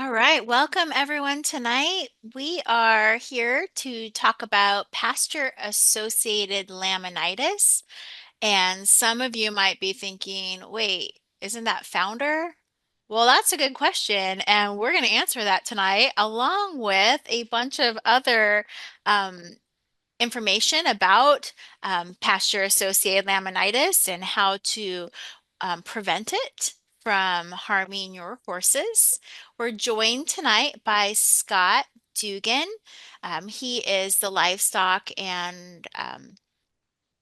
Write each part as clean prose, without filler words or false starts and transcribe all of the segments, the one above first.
All right, welcome everyone tonight. We are here to talk about pasture-associated laminitis. And some of you might be thinking, wait, isn't that founder? Well, that's a good question, and we're going to answer that tonight, along with a bunch of other um, information about pasture-associated laminitis and how to prevent it from harming your horses. We're joined tonight by Scott Duggan. He is the livestock and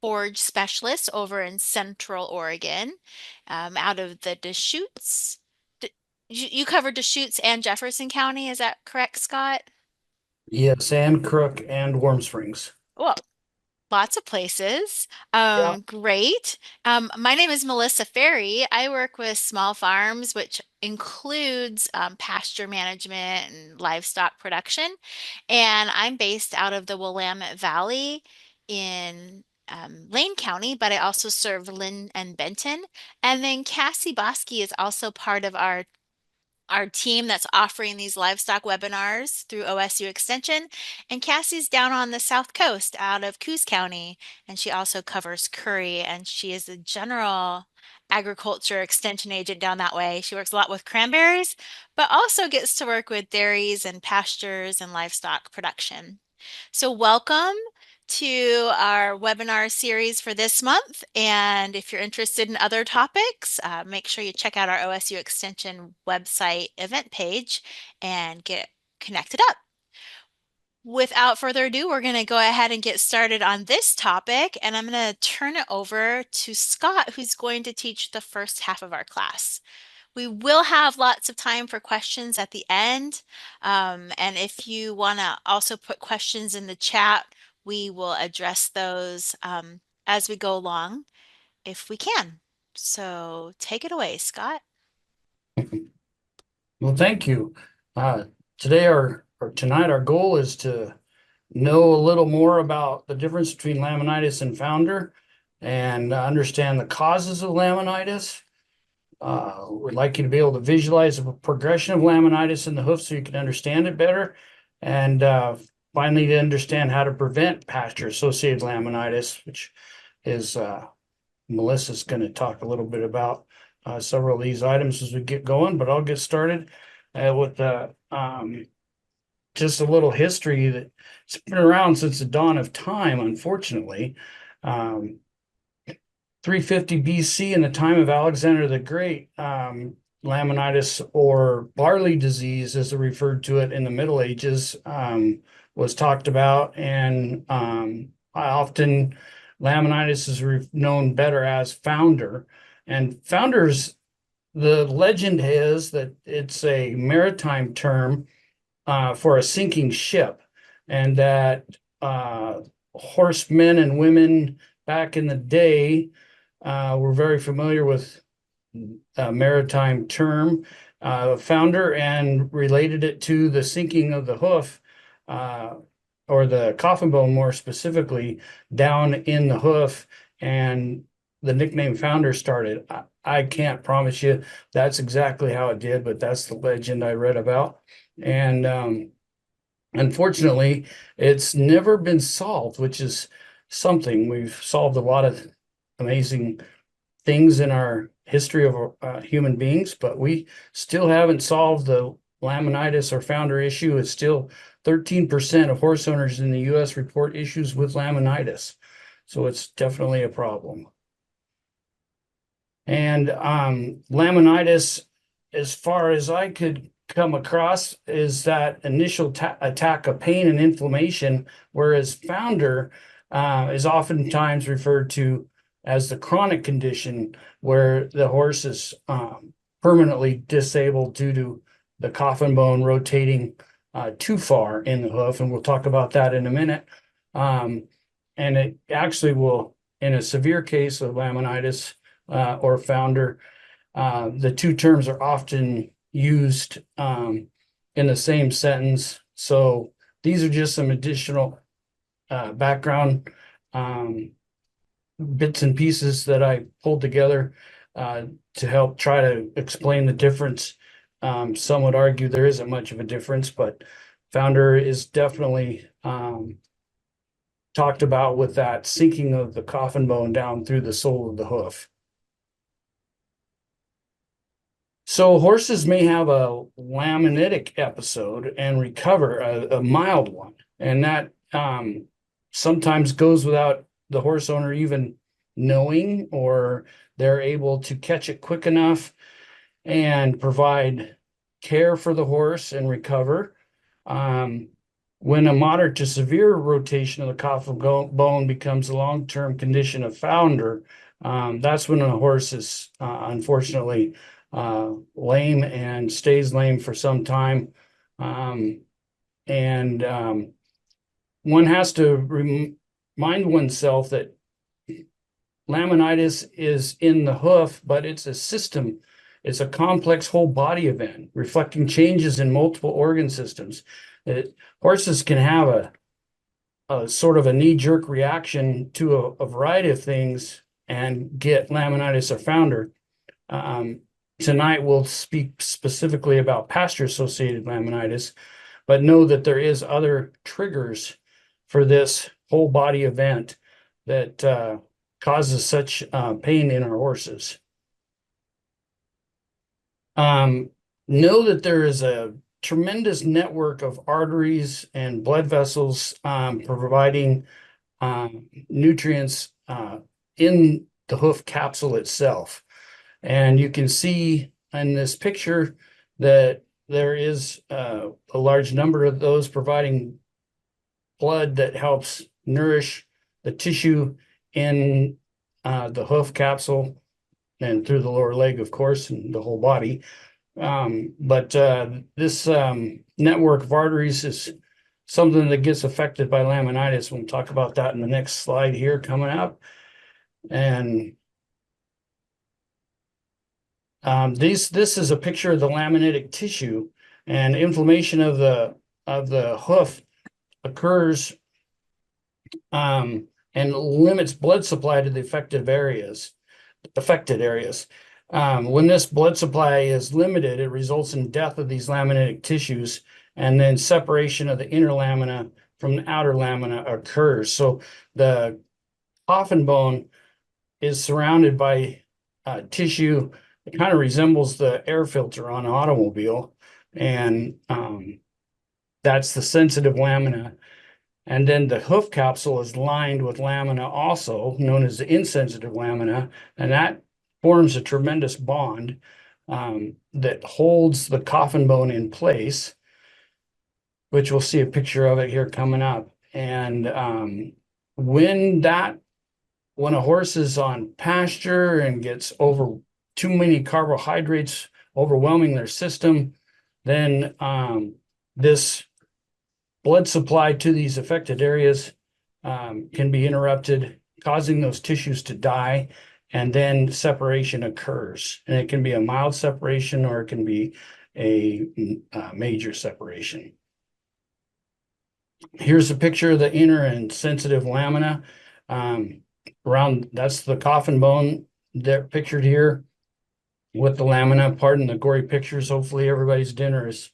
forage specialist over in Central Oregon, out of the Deschutes. You cover Deschutes and Jefferson County, is that correct, Scott? Yes, and Crook and Warm Springs. Well, lots of places. Yeah. Great. My name is Melissa Fery. I work with small farms, which includes pasture management and livestock production. And I'm based out of the Willamette Valley in Lane County, but I also serve Lynn and Benton. And then Cassie Bosky is also part of our team that's offering these livestock webinars through OSU Extension. And Cassie's down on the South Coast out of Coos County, and she also covers Curry, and she is a general agriculture extension agent down that way. She works a lot with cranberries, but also gets to work with dairies and pastures and livestock production. So welcome to our webinar series for this month. And if you're interested in other topics, make sure you check out our OSU Extension website event page and get connected up. Without further ado, we're going to go ahead and get started on this topic, and I'm going to turn it over to Scott, who's going to teach the first half of our class. We will have lots of time for questions at the end. And if you want to also put questions in the chat, we will address those as we go along if we can. So take it away, Scott. Well, thank you. Uh, today or tonight, our goal is to know a little more about the difference between laminitis and founder and understand the causes of laminitis. We'd like you to be able to visualize the progression of laminitis in the hoof so you can understand it better. And finally, to understand how to prevent pasture-associated laminitis, which is Melissa's going to talk a little bit about several of these items as we get going, but I'll get started with just a little history that's been around since the dawn of time, unfortunately. 350 BC, in the time of Alexander the Great, laminitis or barley disease, as they referred to it in the Middle Ages, was talked about, and often laminitis is known better as founder. And founders, the legend is that it's a maritime term for a sinking ship, and that horsemen and women back in the day were very familiar with a maritime term, founder, and related it to the sinking of the hoof, or the coffin bone more specifically, down in the hoof, and the nickname founder started. I can't promise you that's exactly how it did, but that's the legend I read about. And unfortunately, it's never been solved, which is something. We've solved a lot of amazing things in our history of human beings, but we still haven't solved the laminitis or founder issue. It's still 13% of horse owners in the US report issues with laminitis. So it's definitely a problem. And laminitis, as far as I could come across, is that initial attack of pain and inflammation, whereas founder is oftentimes referred to as the chronic condition where the horse is permanently disabled due to the coffin bone rotating too far in the hoof. And we'll talk about that in a minute. And it actually will, in a severe case of laminitis or founder, the two terms are often used in the same sentence. So these are just some additional background bits and pieces that I pulled together to help try to explain the difference Some would argue there isn't much of a difference, but Founder is definitely talked about with that sinking of the coffin bone down through the sole of the hoof. So horses may have a laminitic episode and recover a mild one, and that sometimes goes without the horse owner even knowing, or they're able to catch it quick enough and provide care for the horse and recover. When a moderate to severe rotation of the coffin bone becomes a long-term condition of founder, that's when a horse is unfortunately lame and stays lame for some time. And one has to remind oneself that laminitis is in the hoof, but it's a system. It's a complex whole body event reflecting changes in multiple organ systems. Horses can have a sort of a knee-jerk reaction to a variety of things and get laminitis or founder. Tonight we'll speak specifically about pasture-associated laminitis, but know that there is other triggers for this whole body event that causes such pain in our horses. Know that there is a tremendous network of arteries and blood vessels providing nutrients in the hoof capsule itself. And you can see in this picture that there is a large number of those providing blood that helps nourish the tissue in the hoof capsule and through the lower leg, of course, and the whole body. But this network of arteries is something that gets affected by laminitis. We'll talk about that in the next slide here coming up. And this is a picture of the laminitic tissue, and inflammation of the hoof occurs and limits blood supply to the affected areas. When this blood supply is limited, it results in death of these laminitic tissues, and then separation of the inner lamina from the outer lamina occurs. So the coffin bone is surrounded by tissue. It kind of resembles the air filter on an automobile, and that's the sensitive lamina. And then the hoof capsule is lined with lamina, also known as the insensitive lamina, and that forms a tremendous bond that holds the coffin bone in place, which we'll see a picture of it here coming up. And when a horse is on pasture and gets over too many carbohydrates overwhelming their system, then this blood supply to these affected areas can be interrupted, causing those tissues to die, and then separation occurs. And it can be a mild separation, or it can be a major separation. Here's a picture of the inner and sensitive lamina. That's the coffin bone there pictured here with the lamina. Pardon the gory pictures. Hopefully everybody's dinner is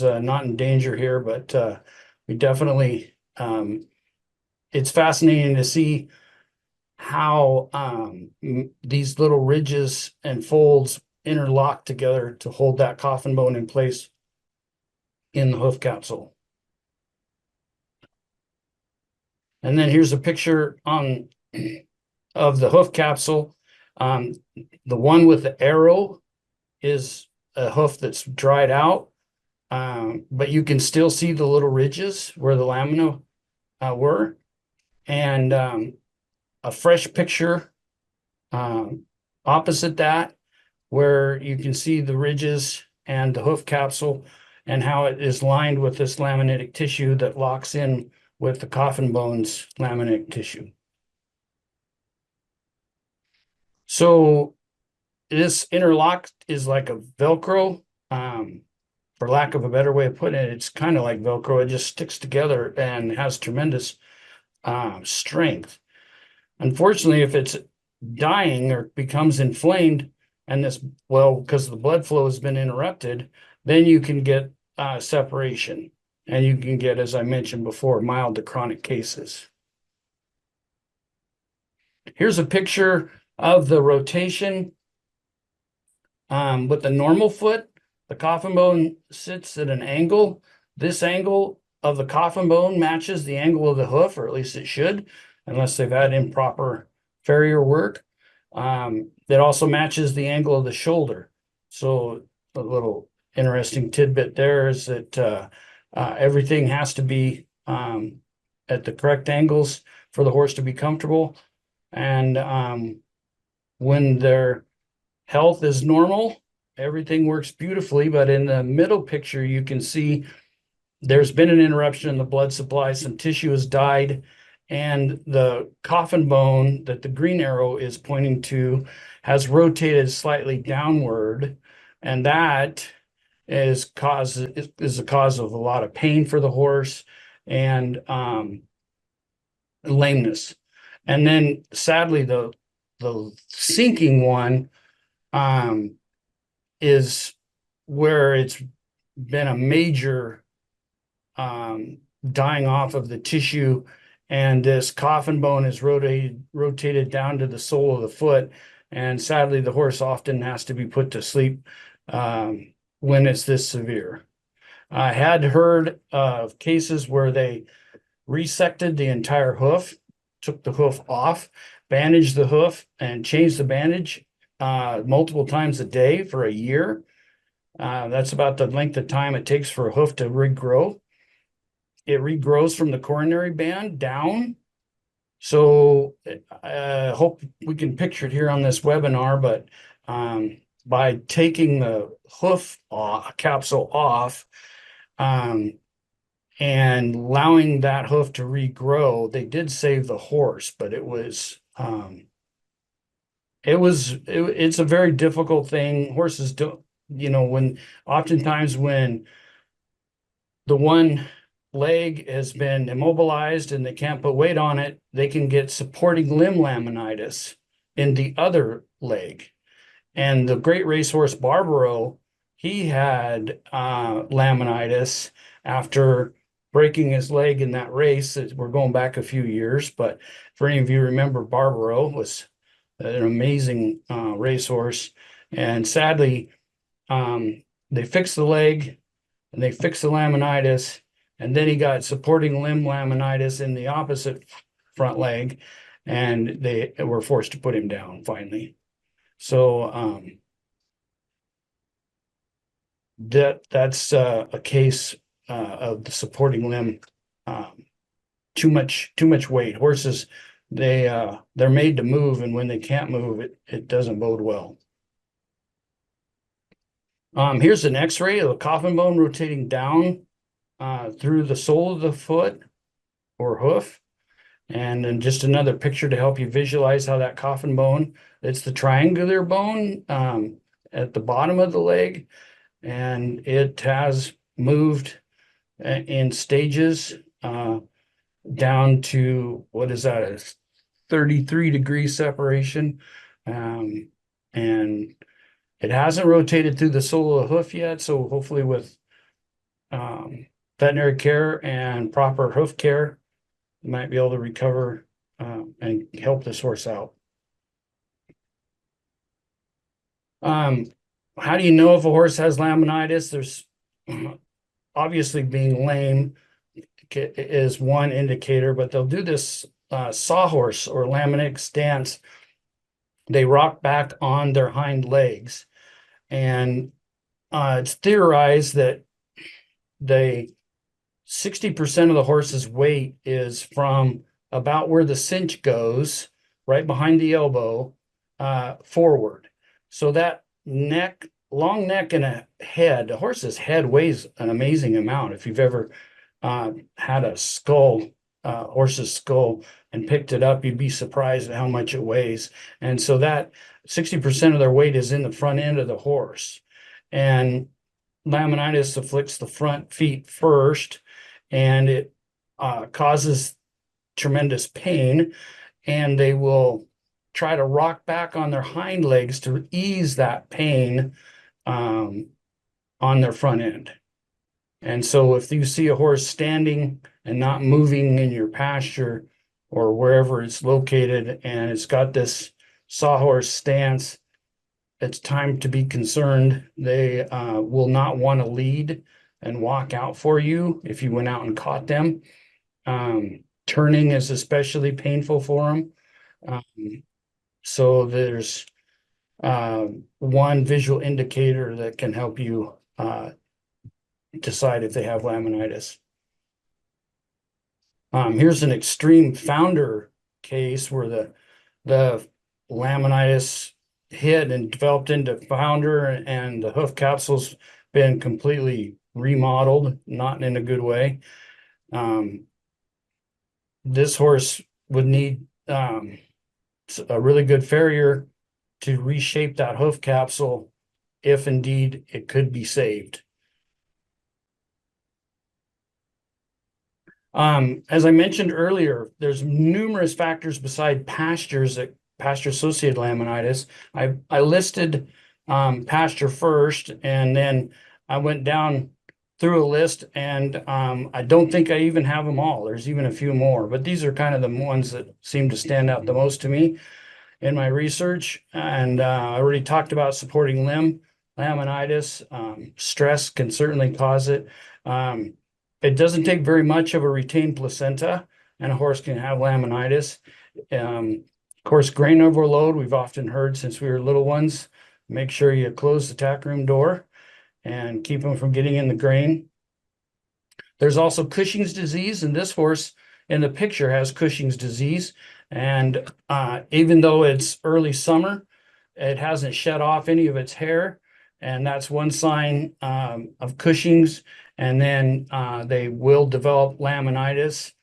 not in danger here, but we definitely, it's fascinating to see how these little ridges and folds interlock together to hold that coffin bone in place in the hoof capsule. And then here's a picture of the hoof capsule. The one with the arrow is a hoof that's dried out, but you can still see the little ridges where the lamina were. And a fresh picture opposite that, where you can see the ridges and the hoof capsule and how it is lined with this laminitic tissue that locks in with the coffin bone's laminitic tissue. So this interlock is like a Velcro, for lack of a better way of putting it. It's kind of like Velcro. It just sticks together and has tremendous strength. Unfortunately, if it's dying or becomes inflamed, and this, well, because the blood flow has been interrupted, then you can get separation. And you can get, as I mentioned before, mild to chronic cases. Here's a picture of the rotation with the normal foot. The coffin bone sits at an angle. This angle of the coffin bone matches the angle of the hoof, or at least it should, unless they've had improper farrier work. That also matches the angle of the shoulder. So a little interesting tidbit there is that everything has to be at the correct angles for the horse to be comfortable. And when their health is normal, everything works beautifully. But in the middle picture, you can see there's been an interruption in the blood supply. Some tissue has died, and the coffin bone that the green arrow is pointing to has rotated slightly downward, and that is the cause of a lot of pain for the horse and lameness. And then sadly, the sinking one is where it's been a major dying off of the tissue, and this coffin bone is rotated down to the sole of the foot. And sadly, the horse often has to be put to sleep when it's this severe. I had heard of cases where they resected the entire hoof, took the hoof off, bandaged the hoof, and changed the bandage multiple times a day for a year. That's about the length of time it takes for a hoof to regrow. It regrows from the coronary band down. So I hope we can picture it here on this webinar, but by taking the hoof capsule off and allowing that hoof to regrow, they did save the horse, but it's a very difficult thing. Horses don't, oftentimes when the one leg has been immobilized and they can't put weight on it, they can get supporting limb laminitis in the other leg. And the great racehorse Barbaro, he had laminitis after breaking his leg in that race. We're going back a few years, but for any of you remember, Barbaro was an amazing racehorse. And sadly, they fixed the leg and they fixed the laminitis, and then he got supporting limb laminitis in the opposite front leg, and they were forced to put him down finally. So that's a case of the supporting limb. Too much weight. Horses, they're made to move, and when they can't move, it doesn't bode well. Here's an X-ray of the coffin bone rotating down through the sole of the foot or hoof. And then just another picture to help you visualize how that coffin bone, it's the triangular bone at the bottom of the leg, and it has moved in stages down to, what is that, a 33-degree separation. And it hasn't rotated through the sole of the hoof yet, so hopefully with veterinary care and proper hoof care, you might be able to recover and help this horse out. How do you know if a horse has laminitis? There's obviously being lame is one indicator, but they'll do this sawhorse or laminitic stance. They rock back on their hind legs, and it's theorized that 60% of the horse's weight is from about where the cinch goes, right behind the elbow, forward. So that long neck and a head, the horse's head weighs an amazing amount. If you've ever had a horse's skull and picked it up, you'd be surprised at how much it weighs. And so that 60% of their weight is in the front end of the horse. And laminitis afflicts the front feet first, and it causes tremendous pain, and they will try to rock back on their hind legs to ease that pain on their front end. And so if you see a horse standing and not moving in your pasture or wherever it's located, and it's got this sawhorse stance, it's time to be concerned. They will not want to lead and walk out for you if you went out and caught them. Turning is especially painful for them. So there's one visual indicator that can help you decide if they have laminitis. Here's an extreme founder case where the laminitis hit and developed into founder, and the hoof capsule's been completely remodeled, not in a good way. This horse would need a really good farrier to reshape that hoof capsule if indeed it could be saved. As I mentioned earlier, there's numerous factors beside pastures that pasture-associated laminitis. I listed pasture first, and then I went down through a list, and I don't think I even have them all. There's even a few more, but these are kind of the ones that seem to stand out the most to me in my research. And I already talked about supporting limb laminitis. Stress can certainly cause it. It doesn't take very much of a retained placenta, and a horse can have laminitis. Of course, grain overload, we've often heard since we were little ones. Make sure you close the tack room door and keep them from getting in the grain. There's also Cushing's disease, and this horse in the picture has Cushing's disease. And even though it's early summer, it hasn't shed off any of its hair. And that's one sign of Cushing's. And then they will develop laminitis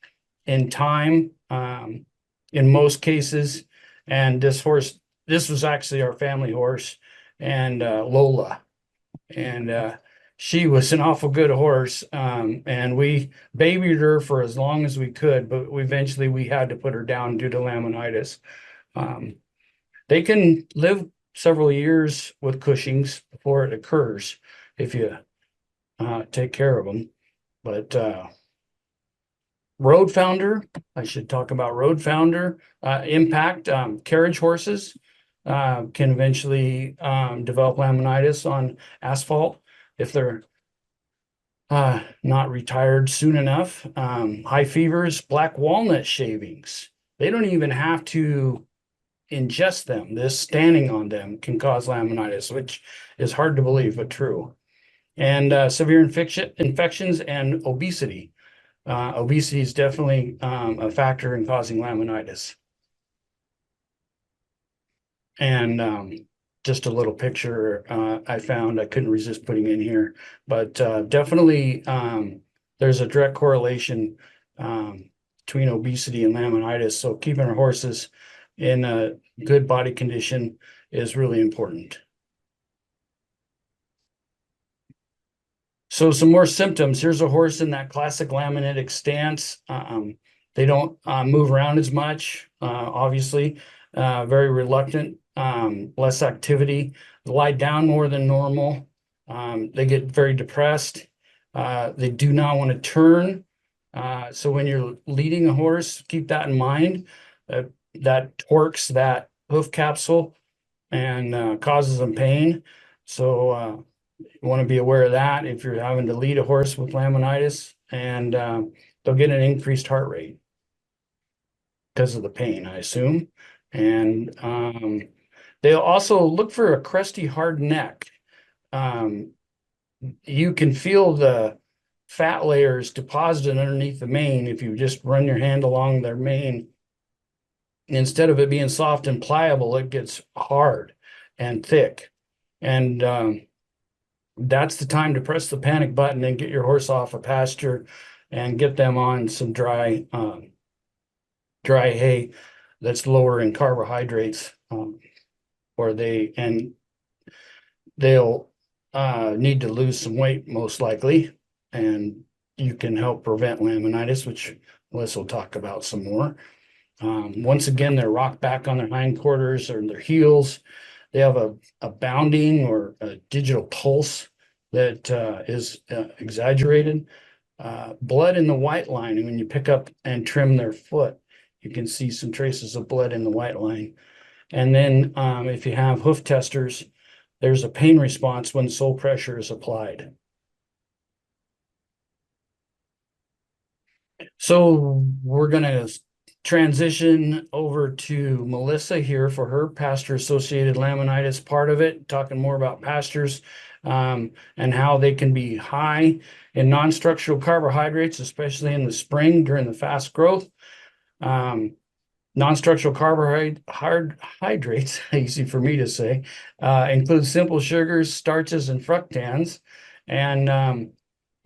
in time, in most cases. And this horse, this was actually our family horse, and Lola. And she was an awful good horse. And we babied her for as long as we could, but eventually we had to put her down due to laminitis. They can live several years with Cushing's before it occurs if you take care of them. But road founder, I should talk about road founder impact. Carriage horses can eventually develop laminitis on asphalt if they're not retired soon enough. High fevers, black walnut shavings. They don't even have to ingest them. This standing on them can cause laminitis, which is hard to believe, but true. And severe infections and obesity. Obesity is definitely a factor in causing laminitis. And just a little picture I found, I couldn't resist putting in here, but definitely there's a direct correlation between obesity and laminitis. So keeping our horses in a good body condition is really important. So some more symptoms. Here's a horse in that classic laminitic stance. They don't move around as much, obviously, very reluctant, less activity, lie down more than normal. They get very depressed. They do not want to turn. So when you're leading a horse, keep that in mind. That torques that hoof capsule and causes them pain. So you want to be aware of that if you're having to lead a horse with laminitis, and they'll get an increased heart rate because of the pain, I assume. And they'll also look for a crusty, hard neck. You can feel the fat layers deposited underneath the mane if you just run your hand along their mane. Instead of it being soft and pliable, it gets hard and thick. And that's the time to press the panic button and get your horse off a pasture and get them on some dry hay that's lower in carbohydrates, or they'll need to lose some weight most likely, and you can help prevent laminitis, which Melissa will talk about some more. Once again, they're rocked back on their hindquarters or their heels. They have a bounding or a digital pulse that is exaggerated. Blood in the white line. And when you pick up and trim their foot, you can see some traces of blood in the white line. And then if you have hoof testers, there's a pain response when sole pressure is applied. So we're going to transition over to Melissa here for her pasture-associated laminitis part of it, talking more about pastures and how they can be high in non-structural carbohydrates, especially in the spring during the fast growth. Non-structural carbohydrates, easy for me to say, include simple sugars, starches, and fructans. And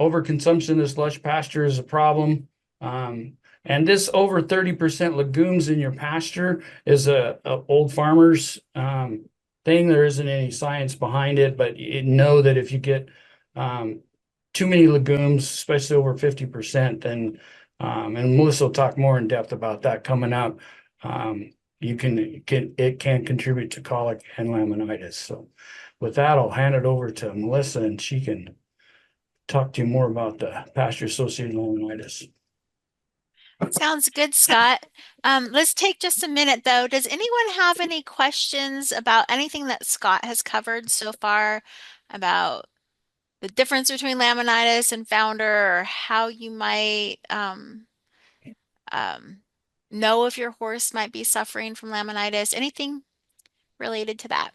overconsumption of this lush pasture is a problem. And this over 30% legumes in your pasture is a old farmer's thing. There isn't any science behind it, but you know that if you get too many legumes, especially over 50%, then and Melissa will talk more in depth about that coming up. It can contribute to colic and laminitis. So with that, I'll hand it over to Melissa and she can talk to you more about the pasture-associated laminitis. Sounds good, Scott. Let's take just a minute though. Does anyone have any questions about anything that Scott has covered so far about the difference between laminitis and founder, or how you might um, know if your horse might be suffering from laminitis? Anything related to that?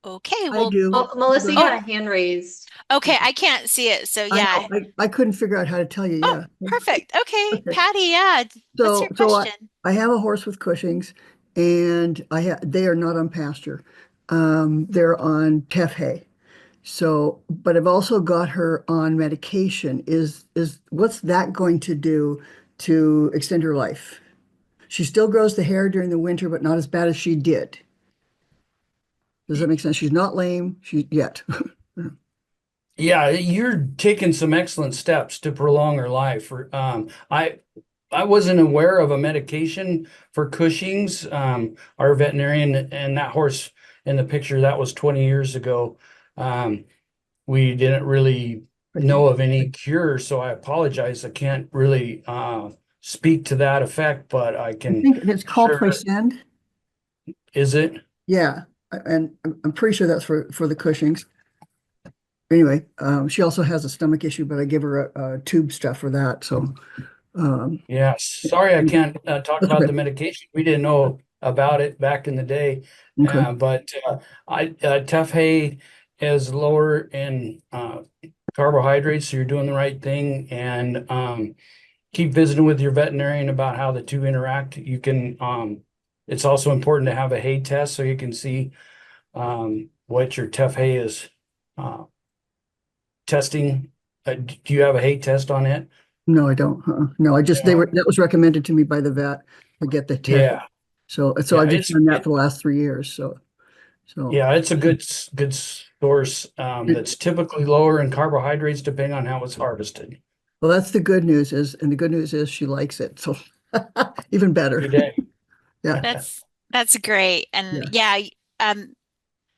Okay, I well, do. Oh, Melissa, you Hold had oh, a hand raised. okay, I can't see it, so on. I yeah. know. I couldn't figure out how to tell you. Oh, Yeah. perfect. Okay, Okay. Patty, yeah. What's your So question? I have a horse with Cushing's, and they are not on pasture. They're on teff hay. So, but I've also got her on medication. Is what's that going to do to extend her life? She still grows the hair during the winter, but not as bad as she did. Does that make sense? She's not lame. She yet. Yeah, you're taking some excellent steps to prolong her life. I wasn't aware of a medication for Cushing's. Our veterinarian and that horse in the picture, that was 20 years ago. We didn't really I know think of any cure, so I apologize. I can't really speak to that effect, but I I can think it's called sure. Crescend. Is it? Yeah, and I'm pretty sure that's for the Cushing's. Anyway, she also has a stomach issue, but I give her a tube stuff for that. So, Yeah, sorry I can't talk that's about the okay. medication. We didn't know about it back in the day. Okay. But tough hay is lower in carbohydrates, so you're doing the right thing. And keep visiting with your veterinarian about how the two interact. It's also important to have a hay test so you can see what your tough hay is testing. Do you have a hay test on it? No, I don't. No, I just Yeah. that was recommended to me by the vet to get the test. Yeah. So Yeah, I've just done that for the last 3 years. So yeah, it's a good source that's typically lower in carbohydrates depending on how it's harvested. well, that's the good news and the good news is she likes it. So even better. Good day. Yeah. That's great. And Yeah. yeah, um,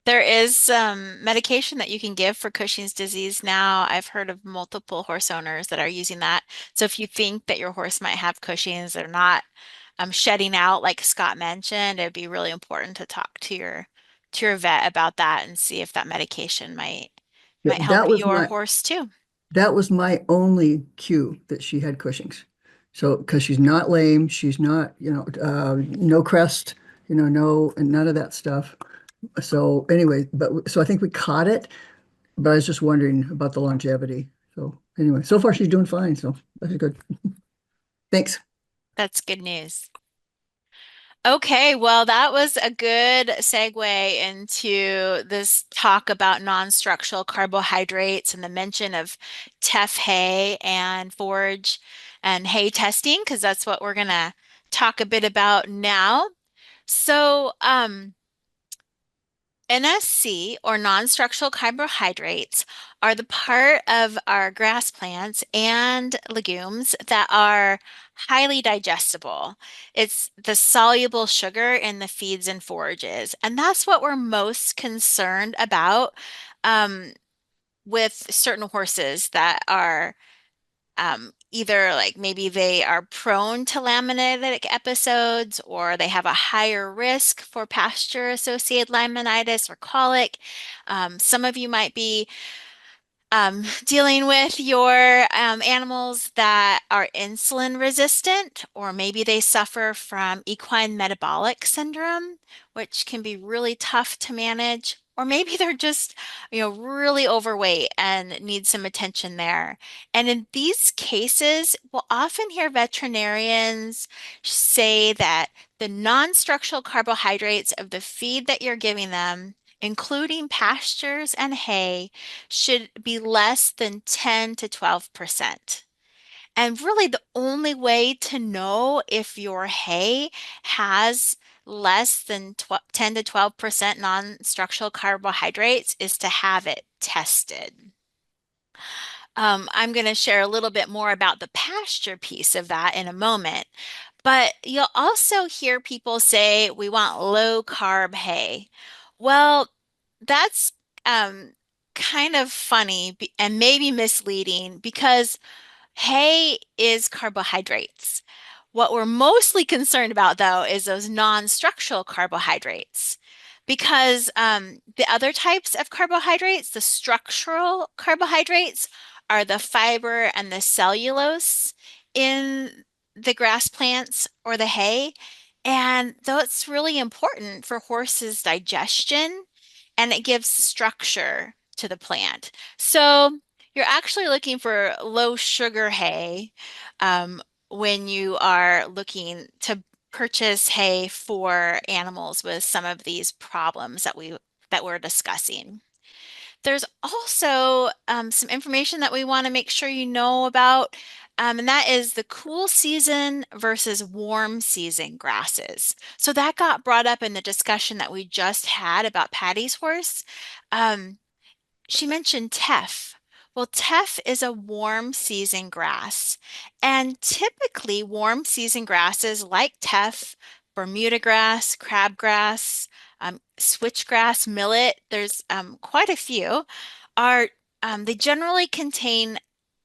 there is some medication that you can give for Cushing's disease now. I've heard of multiple horse owners that are using that. So if you think that your horse might have Cushing's, they're not shedding out like Scott mentioned, it'd be really important to talk to your vet about that and see if that medication Yeah, might help your horse too. that was my only cue that she had Cushing's. So, because she's not lame, she's not, no crest, no, and none of that stuff. So anyway, so I think we caught it, but I was just wondering about the longevity. So anyway, so far she's doing fine. So that's good. Thanks. That's good news. Okay, well, that was a good segue into this talk about non-structural carbohydrates and the mention of teff hay and forage and hay testing, because that's what we're going to talk a bit about now. So, NSC, or non-structural carbohydrates, are the part of our grass plants and legumes that are highly digestible. It's the soluble sugar in the feeds and forages, and that's what we're most concerned about um, with certain horses that are either like maybe they are prone to laminitic episodes or they have a higher risk for pasture-associated laminitis or colic. Some of you might be dealing with your animals that are insulin resistant, or maybe they suffer from equine metabolic syndrome, which can be really tough to manage. Or maybe they're just, really overweight and need some attention there. And in these cases, we'll often hear veterinarians say that the non-structural carbohydrates of the feed that you're giving them, including pastures and hay, should be less than 10 to 12%. And really, the only way to know if your hay has less than 10 to 12% non-structural carbohydrates is to have it tested. I'm going to share a little bit more about the pasture piece of that in a moment. But you'll also hear people say, we want low carb hay. Well, that's um, kind of funny and maybe misleading because hay is carbohydrates. What we're mostly concerned about, though, is those non-structural carbohydrates. Because the other types of carbohydrates, the structural carbohydrates, are the fiber and the cellulose in the grass plants or the hay. And that's really important for horses' digestion and it gives structure to the plant. So you're actually looking for low sugar hay when you are looking to purchase hay for animals with some of these problems that we're discussing. There's also some information that we want to make sure you know about, and that is the cool season versus warm season grasses. So that got brought up in the discussion that we just had about Patty's horse. Um, she mentioned teff. Well, teff is a warm season grass, and typically warm season grasses like teff, Bermuda grass, crabgrass, switchgrass, millet, there's quite a few, are they generally contain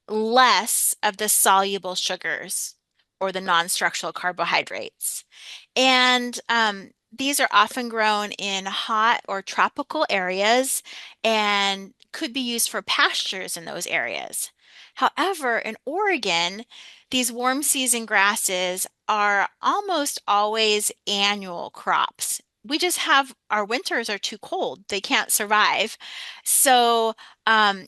less of the soluble sugars or the non-structural carbohydrates. And these are often grown in hot or tropical areas and could be used for pastures in those areas. However, in Oregon, these warm season grasses are almost always annual crops. We just have our winters are too cold. They can't survive. So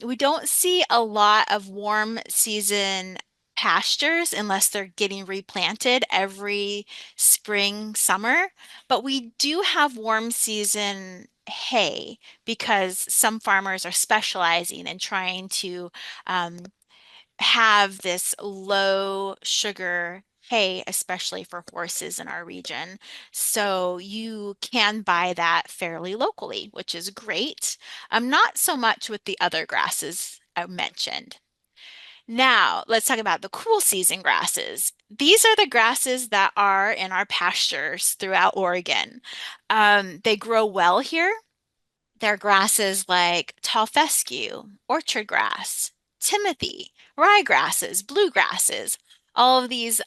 we don't see a lot of warm season pastures unless they're getting replanted every spring, summer. But we do have warm season hay because some farmers are specializing in trying to um, have this low sugar hay, especially for horses in our region. So you can buy that fairly locally, which is great. Not so much with the other grasses I mentioned. Now, let's talk about the cool season grasses. These are the grasses that are in our pastures throughout Oregon. They grow well here. They're grasses like tall fescue, orchard grass, timothy, ryegrasses, bluegrasses, all of these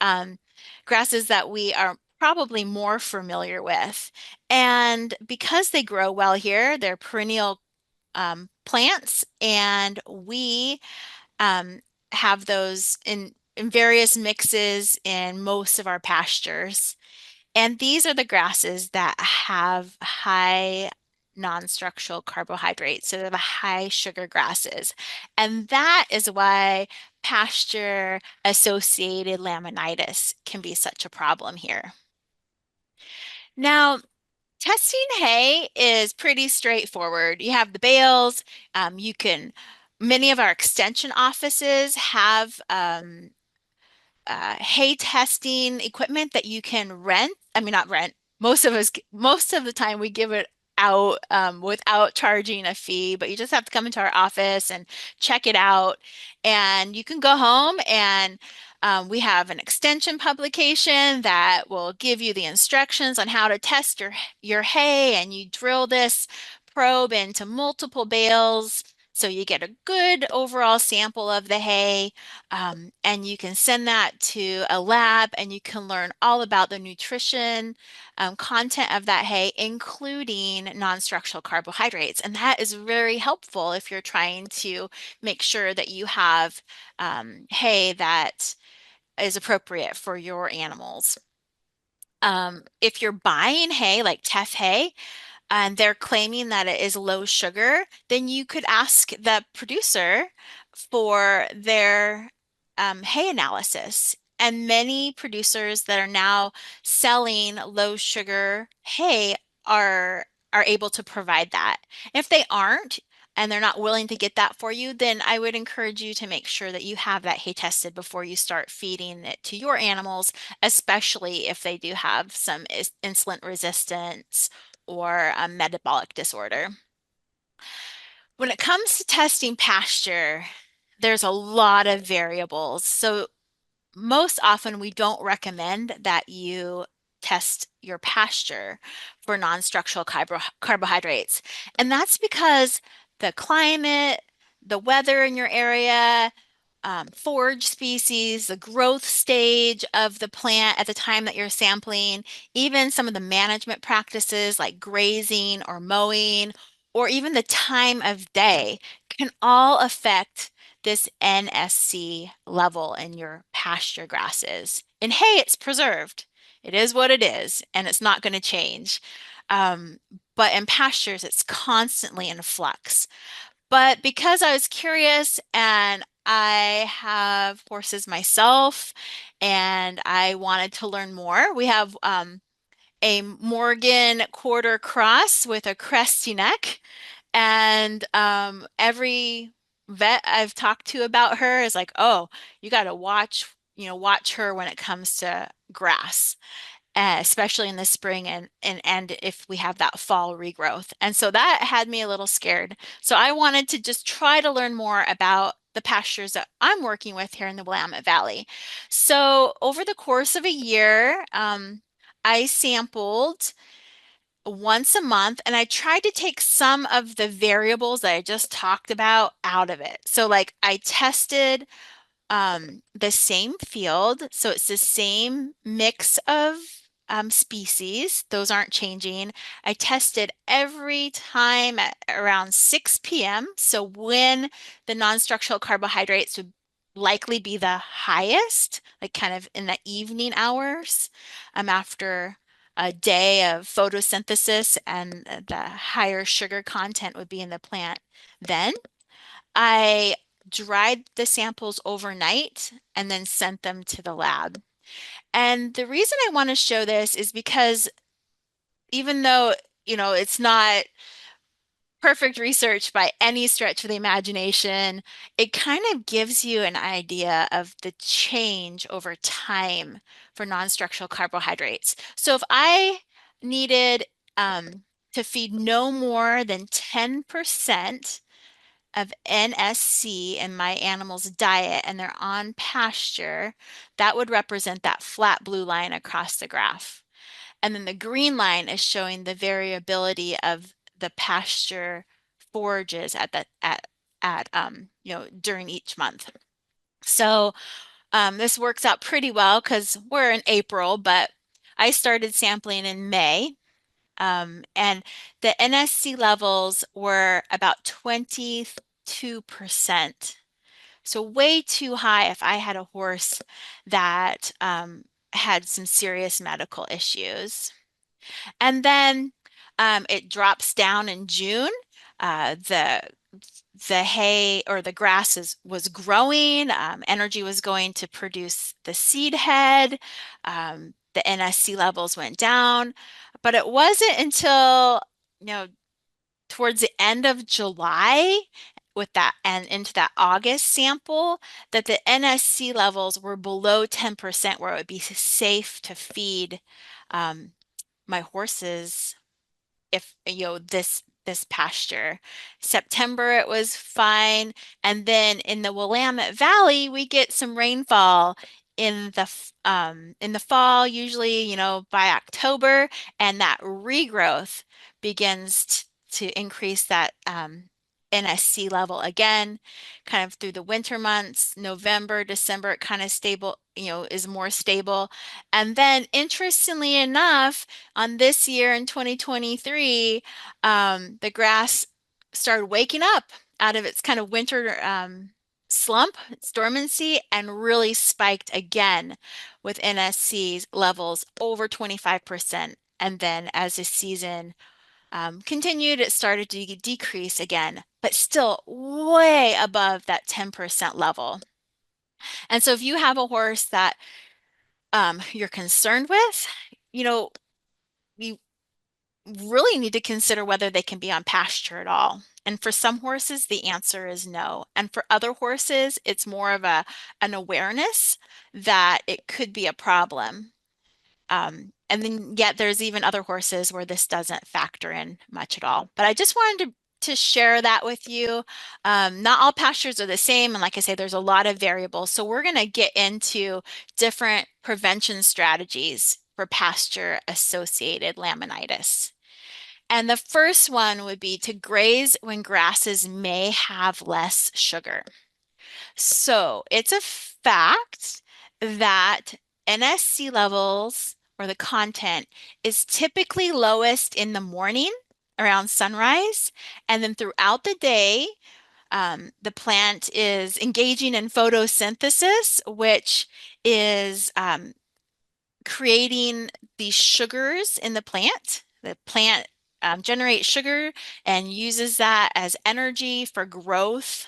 grasses that we are probably more familiar with. And because they grow well here, they're perennial plants, and we um, have those in various mixes in most of our pastures. And these are the grasses that have high non-structural carbohydrates. So they're the high sugar grasses. And that is why pasture-associated laminitis can be such a problem here. Now, testing hay is pretty straightforward. You have the bales. Many of our extension offices have hay testing equipment that you can rent. I mean, not rent. Most of the time we give it without charging a fee, but you just have to come into our office and check it out. And you can go home and we have an extension publication that will give you the instructions on how to test your hay, and you drill this probe into multiple bales. So you get a good overall sample of the hay, and you can send that to a lab and you can learn all about the nutrition content of that hay, including non-structural carbohydrates. And that is very helpful if you're trying to make sure that you have hay that is appropriate for your animals. If you're buying hay like teff hay, and they're claiming that it is low sugar, then you could ask the producer for their hay analysis. And many producers that are now selling low sugar hay are are able to provide that. If they aren't, and they're not willing to get that for you, then I would encourage you to make sure that you have that hay tested before you start feeding it to your animals, especially if they do have some insulin resistance or a metabolic disorder. When it comes to testing pasture, there's a lot of variables. So most often we don't recommend that you test your pasture for non-structural carbohydrates. And that's because the climate, the weather in your area, forage species, the growth stage of the plant at the time that you're sampling, even some of the management practices like grazing or mowing, or even the time of day can all affect this NSC level in your pasture grasses. In hay, it's preserved. It is what it is, and it's not going to change. Um, but in pastures, it's constantly in flux. But because I was curious and I have horses myself and I wanted to learn more, we have a Morgan quarter cross with a cresty neck. And every vet I've talked to about her is like, oh, you got to watch her when it comes to grass, especially in the spring and if we have that fall regrowth. And so that had me a little scared. So I wanted to just try to learn more about the pastures that I'm working with here in the Willamette Valley. So over the course of a year, I sampled once a month and I tried to take some of the variables that I just talked about out of it. So like I tested the same field. So it's the same mix of species. Those aren't changing. I tested every time at around 6 p.m. So when the non-structural carbohydrates would likely be the highest, like kind of in the evening hours, after a day of photosynthesis and the higher sugar content would be in the plant then. I dried the samples overnight and then sent them to the lab. And the reason I want to show this is because even though, it's not perfect research by any stretch of the imagination, it kind of gives you an idea of the change over time for non-structural carbohydrates. So if I needed to feed no more than 10% of NSC in my animal's diet and they're on pasture, that would represent that flat blue line across the graph. And then the green line is showing the variability of the pasture forages during each month. So this works out pretty well because we're in April, but I started sampling in May. And the NSC levels were about 22%. So way too high if I had a horse that had some serious medical issues. And then it drops down in June. The hay or the grass was growing. Energy was going to produce the seed head. The NSC levels went down, but it wasn't until towards the end of July with that and into that August sample that the NSC levels were below 10% where it would be safe to feed my horses if this pasture. September it was fine, and then in the Willamette Valley we get some rainfall in the fall, usually, by October, and that regrowth begins to increase that NSC level again, kind of through the winter months. November, December, it kind of stable, is more stable. And then interestingly enough, on this year in 2023, the grass started waking up out of its kind of winter slump, its dormancy, and really spiked again with NSC levels over 25%. And then as the season continued, it started to decrease again, but still way above that 10% level. And so if you have a horse that you're concerned with, you really need to consider whether they can be on pasture at all. And for some horses, the answer is no. And for other horses, it's more of an awareness that it could be a problem. And then yet there's even other horses where this doesn't factor in much at all. But I just wanted to share that with you. Not all pastures are the same. And like I say, there's a lot of variables. So we're going to get into different prevention strategies for pasture-associated laminitis. And the first one would be to graze when grasses may have less sugar. So it's a fact that NSC levels, or the content, is typically lowest in the morning around sunrise. And then throughout the day, the plant is engaging in photosynthesis, which is creating these sugars in the plant. The plant generates sugar and uses that as energy for growth.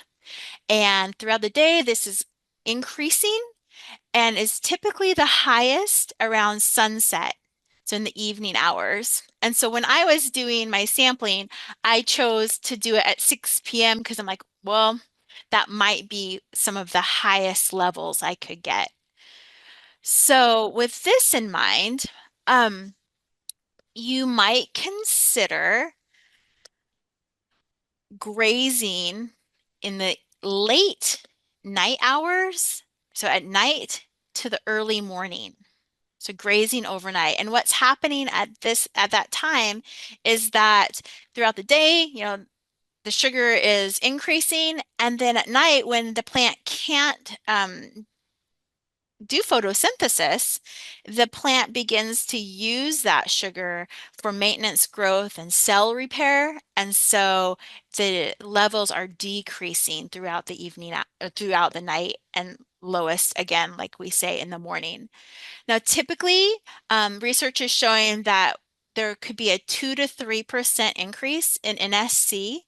And throughout the day, this is increasing and is typically the highest around sunset, so in the evening hours. And so when I was doing my sampling, I chose to do it at 6 p.m. because I'm like, well, that might be some of the highest levels I could get. So with this in mind, you might consider grazing in the late night hours, so at night to the early morning. So grazing overnight. And what's happening at that time is that throughout the day, the sugar is increasing, and then at night when the plant can't do photosynthesis, the plant begins to use that sugar for maintenance, growth, and cell repair. And so the levels are decreasing throughout the evening, throughout the night, and lowest again, like we say, in the morning. Now, typically, research is showing that there could be a 2 to 3% increase in NSC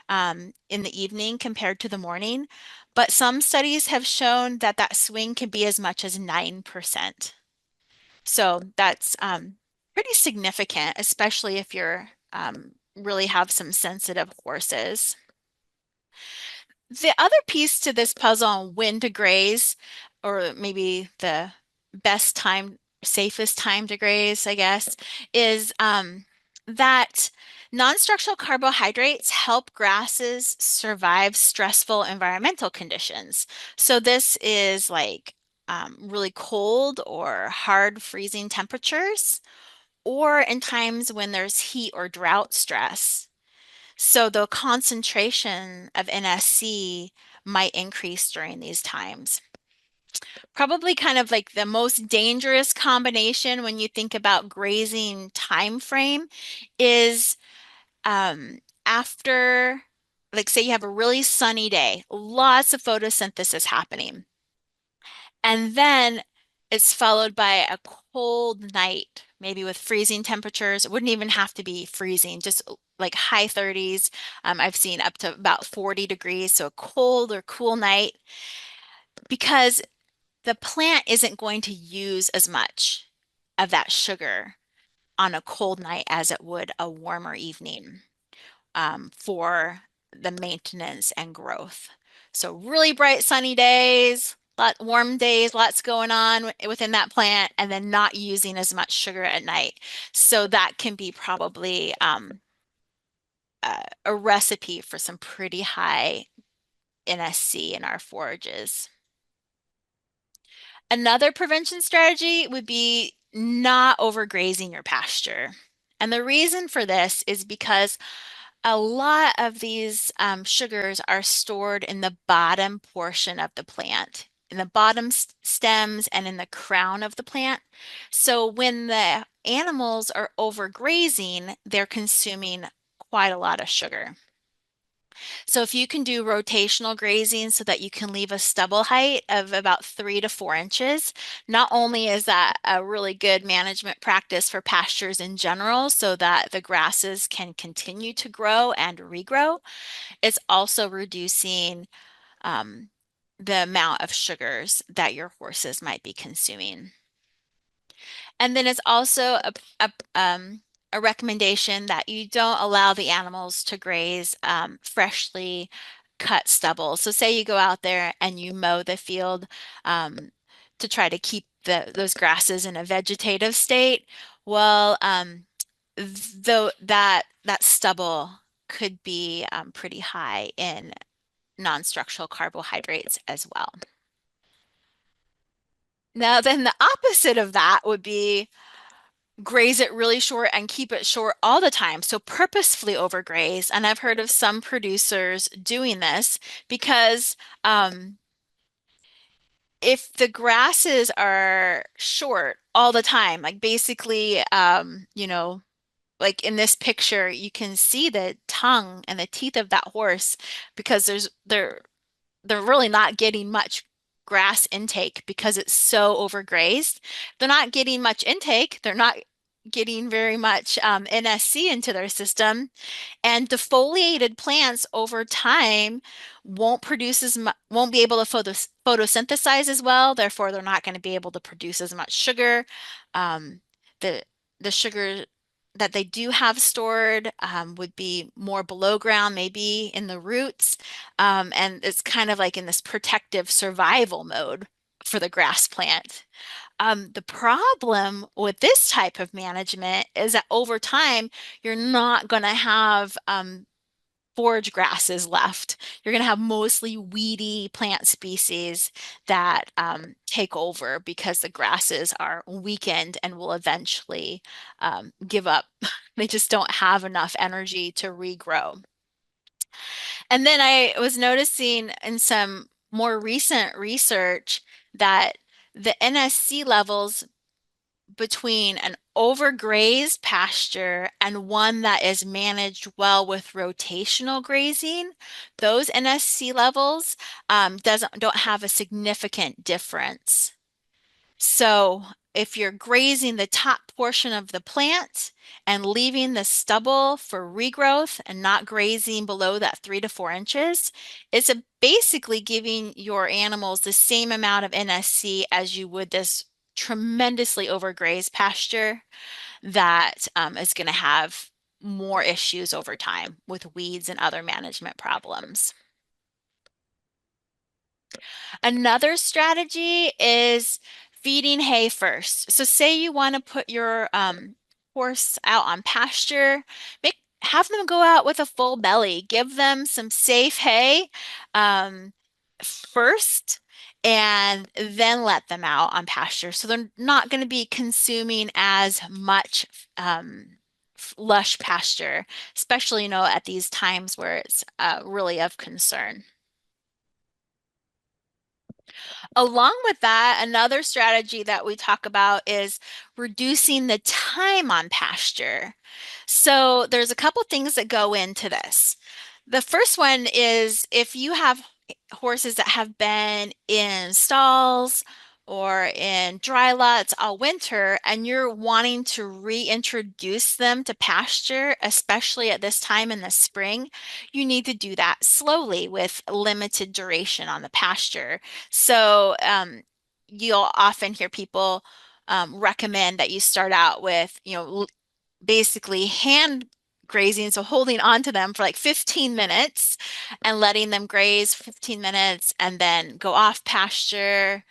in the evening compared to the morning. But some studies have shown that that swing can be as much as 9%. So that's pretty significant, especially if you're really have some sensitive horses. The other piece to this puzzle on when to graze, or maybe the best time, safest time to graze, I guess, is that non-structural carbohydrates help grasses survive stressful environmental conditions. So this is like really cold or hard freezing temperatures, or in times when there's heat or drought stress. So the concentration of NSC might increase during these times. Probably kind of like the most dangerous combination when you think about grazing time frame is after, like say you have a really sunny day, lots of photosynthesis happening. And then it's followed by a cold night, maybe with freezing temperatures. It wouldn't even have to be freezing, just like high 30s. I've seen up to about 40 degrees, so a cold or cool night, because the plant isn't going to use as much of that sugar on a cold night as it would a warmer evening for the maintenance and growth. So really bright sunny days, warm days, lots going on within that plant, and then not using as much sugar at night. So that can be probably a recipe for some pretty high NSC in our forages. Another prevention strategy would be not overgrazing your pasture. And the reason for this is because a lot of these sugars are stored in the bottom portion of the plant, in the bottom stems and in the crown of the plant. So when the animals are overgrazing, they're consuming quite a lot of sugar. So if you can do rotational grazing so that you can leave a stubble height of about 3 to 4 inches, not only is that a really good management practice for pastures in general so that the grasses can continue to grow and regrow, it's also reducing the amount of sugars that your horses might be consuming. And then it's also a recommendation that you don't allow the animals to graze freshly cut stubble. So say you go out there and you mow the field to try to keep those grasses in a vegetative state. Well, though that stubble could be pretty high in non-structural carbohydrates as well. Now, then the opposite of that would be graze it really short and keep it short all the time. So purposefully overgraze. And I've heard of some producers doing this because if the grasses are short all the time, like basically, like in this picture, you can see the tongue and the teeth of that horse because they're really not getting much grass intake because it's so overgrazed. They're not getting much intake. They're not getting very much NSC into their system. And defoliated plants over time won't produce as much, won't be able to photosynthesize as well. Therefore, they're not going to be able to produce as much sugar. Um, the the sugar that they do have stored would be more below ground, maybe in the roots. And it's kind of like in this protective survival mode for the grass plant. The problem with this type of management is that over time, you're not going to have forage grasses left. You're going to have mostly weedy plant species that take over because the grasses are weakened and will eventually give up. They just don't have enough energy to regrow. And then I was noticing in some more recent research that the NSC levels between an overgrazed pasture and one that is managed well with rotational grazing, those NSC levels don't have a significant difference. So if you're grazing the top portion of the plant and leaving the stubble for regrowth and not grazing below that 3 to 4 inches, it's basically giving your animals the same amount of NSC as you would this tremendously overgrazed pasture that is going to have more issues over time with weeds and other management problems. Another strategy is feeding hay first. So say you want to put your horse out on pasture, have them go out with a full belly. Give them some safe hay first and then let them out on pasture. So they're not going to be consuming as much lush pasture, especially, at these times where it's really of concern. Along with that, another strategy that we talk about is reducing the time on pasture. So there's a couple things that go into this. The first one is if you have horses that have been in stalls or in dry lots all winter and you're wanting to reintroduce them to pasture, especially at this time in the spring, you need to do that slowly with limited duration on the pasture. So you'll often hear people recommend that you start out with, basically hand grazing. So holding on to them for like 15 minutes and letting them graze for 15 minutes and then go off pasture.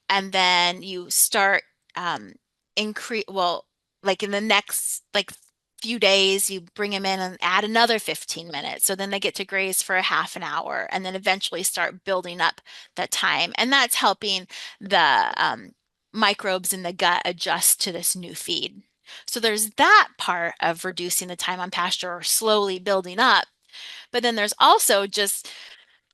And then you start increase, well, like in the next like few days, you bring them in and add another 15 minutes. So then they get to graze for a half an hour and then eventually start building up that time. And that's helping the microbes in the gut adjust to this new feed. So there's that part of reducing the time on pasture or slowly building up. But then there's also just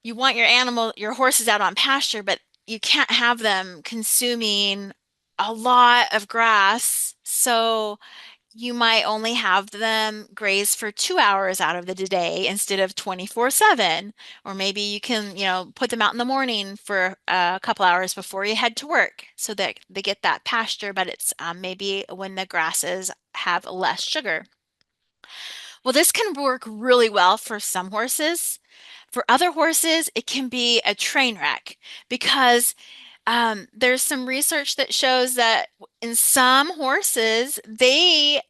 you want your horses out on pasture, but you can't have them consuming a lot of grass. So you might only have them graze for 2 hours out of the day instead of 24/7. Or maybe you can, put them out in the morning for a couple hours before you head to work so that they get that pasture, but it's maybe when the grasses have less sugar. Well, this can work really well for some horses. For other horses, it can be a train wreck because there's some research that shows that in some horses, they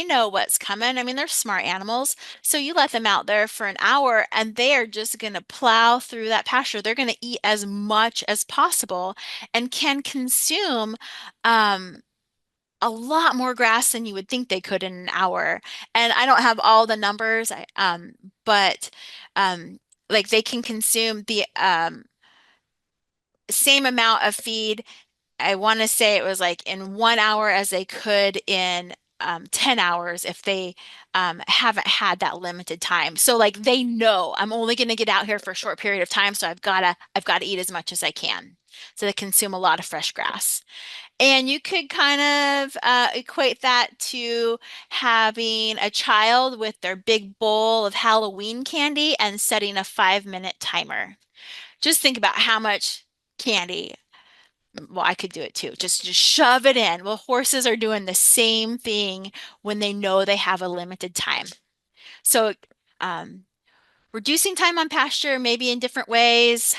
know what's coming. I mean, they're smart animals. So you let them out there for an hour and they are just going to plow through that pasture. They're going to eat as much as possible and can consume um, a lot more grass than you would think they could in an hour. And I don't have all the numbers, but um, like they can consume the same amount of feed. I want to say it was like in 1 hour as they could in 10 hours if they haven't had that limited time. So like they know I'm only going to get out here for a short period of time, so I've got to eat as much as I can. So they consume a lot of fresh grass. And you could kind of equate that to having a child with their big bowl of Halloween candy and setting a 5-minute timer. Just think about how much candy. Well, I could do it too. Just shove it in. Well, horses are doing the same thing when they know they have a limited time. So, um, reducing time on pasture, maybe in different ways.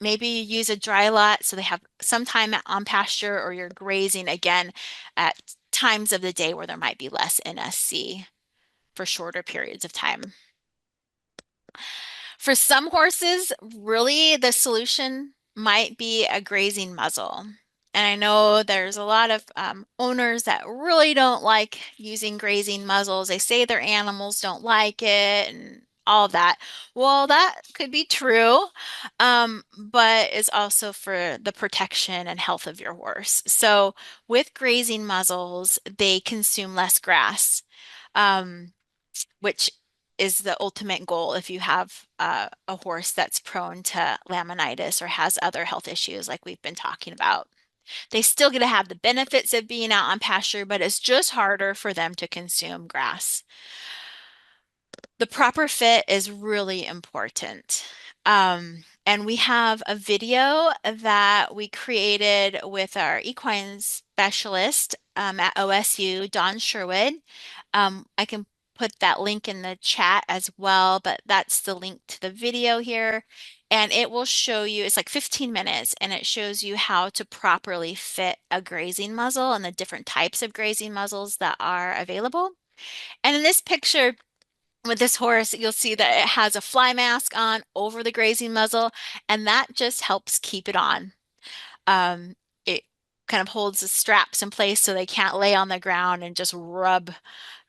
Maybe you use a dry lot so they have some time on pasture, or you're grazing again at times of the day where there might be less NSC for shorter periods of time. For some horses, really the solution might be a grazing muzzle. And I know there's a lot of owners that really don't like using grazing muzzles. They say their animals don't like it and all that. Well, that could be true, but it's also for the protection and health of your horse. So with grazing muzzles, they consume less grass. Which is the ultimate goal if you have a horse that's prone to laminitis or has other health issues like we've been talking about. They still get to have the benefits of being out on pasture, but it's just harder for them to consume grass. The proper fit is really important. And we have a video that we created with our equine specialist at OSU, Don Sherwood. I can put that link in the chat as well, but that's the link to the video here. And it will show you, it's like 15 minutes, and it shows you how to properly fit a grazing muzzle and the different types of grazing muzzles that are available. And in this picture, with this horse, you'll see that it has a fly mask on over the grazing muzzle, and that just helps keep it on. It kind of holds the straps in place so they can't lay on the ground and just rub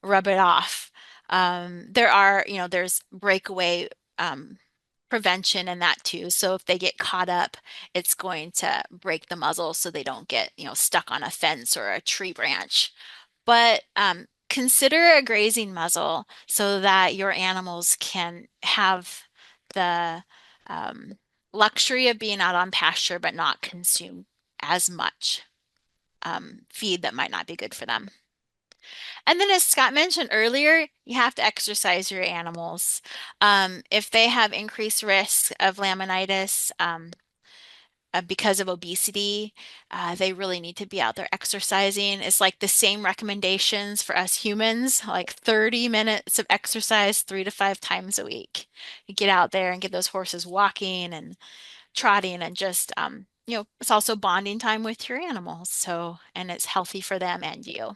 it off. There's breakaway prevention in that too. So if they get caught up, it's going to break the muzzle so they don't get, stuck on a fence or a tree branch. But consider a grazing muzzle so that your animals can have the um, luxury of being out on pasture but not consume as much feed that might not be good for them. And then, as Scott mentioned earlier, you have to exercise your animals. If they have increased risk of laminitis, because of obesity, they really need to be out there exercising. It's like the same recommendations for us humans, like 30 minutes of exercise 3 to 5 times a week. You get out there and get those horses walking and trotting and just, it's also bonding time with your animals. So, and it's healthy for them and you.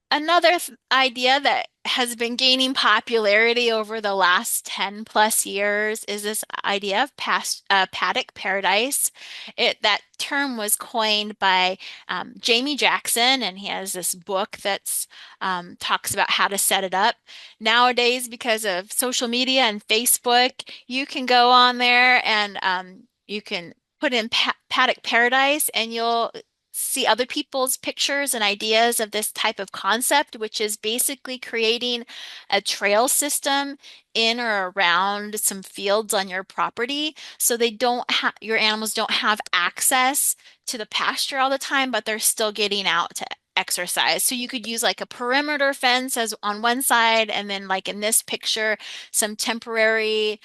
Another idea that has been gaining popularity over the last 10 plus years is this idea of paddock paradise. That term was coined by Jamie Jackson, and he has this book that's talks about how to set it up. Nowadays, because of social media and Facebook, you can go on there and you can put in paddock paradise, and you'll see other people's pictures and ideas of this type of concept, which is basically creating a trail system in or around some fields on your property so they don't have your animals don't have access to the pasture all the time, but they're still getting out to exercise. So you could use like a perimeter fence as on one side, and then like in this picture, some temporary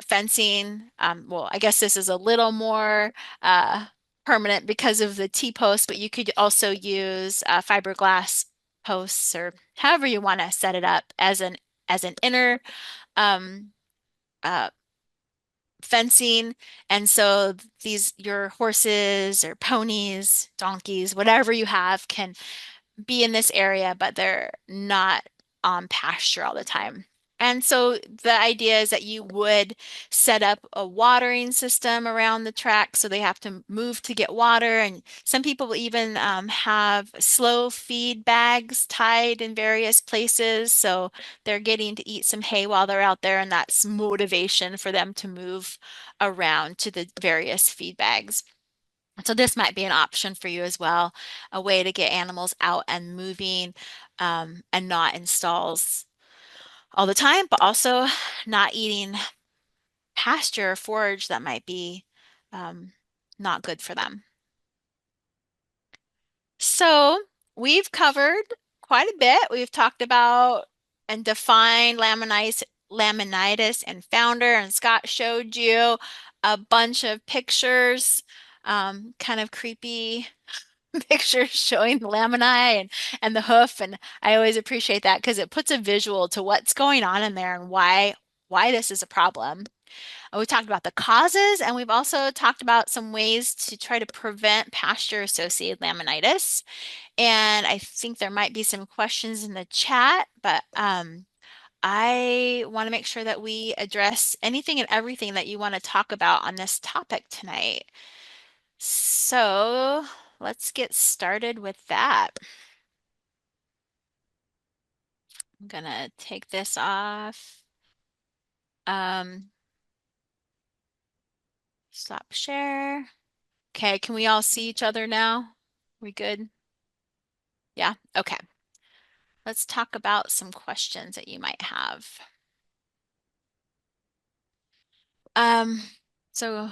fencing. Well, I guess this is a little more permanent because of the T-post, but you could also use fiberglass posts or however you want to set it up as an inner um, uh, fencing. And so these your horses or ponies, donkeys, whatever you have can be in this area, but they're not on pasture all the time. And so the idea is that you would set up a watering system around the track so they have to move to get water. And some people even have slow feed bags tied in various places. So they're getting to eat some hay while they're out there, and that's motivation for them to move around to the various feed bags. So this might be an option for you as well, a way to get animals out and moving and not in stalls all the time, but also not eating pasture or forage that might be um, not good for them. So we've covered quite a bit. We've talked about and defined laminitis and founder, and Scott showed you a bunch of pictures, kind of creepy pictures showing the lamini and the hoof, and I always appreciate that because it puts a visual to what's going on in there and why this is a problem. We talked about the causes, and we've also talked about some ways to try to prevent pasture-associated laminitis. And I think there might be some questions in the chat, but I want to make sure that we address anything and everything that you want to talk about on this topic tonight. So let's get started with that. I'm gonna take this off. Stop share. Okay, can we all see each other now? We good? Yeah, okay. Let's talk about some questions that you might have. Um, so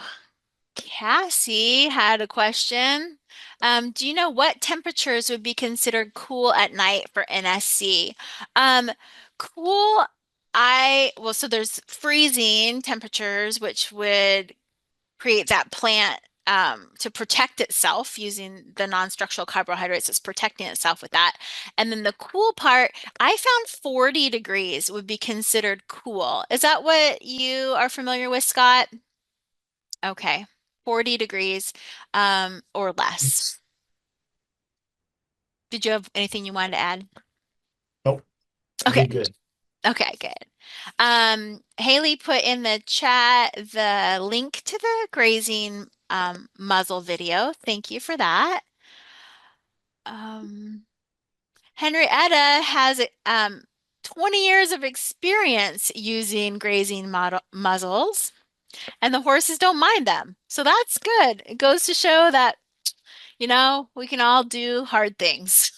Cassie had a question. Do you know what temperatures would be considered cool at night for NSC? Cool, well, so there's freezing temperatures, which would create that plant to protect itself using the non-structural carbohydrates. It's protecting itself with that. And then the cool part, I found 40 degrees would be considered cool. Is that what you are familiar with, Scott? Okay, 40 degrees or less. Did you have anything you wanted to add? Nope. Okay, Be good. okay, good. Haley put in the chat the link to the grazing muzzle video. Thank you for that. Henrietta has 20 years of experience using grazing muzzles, and the horses don't mind them. So that's good. It goes to show that, you know, we can all do hard things.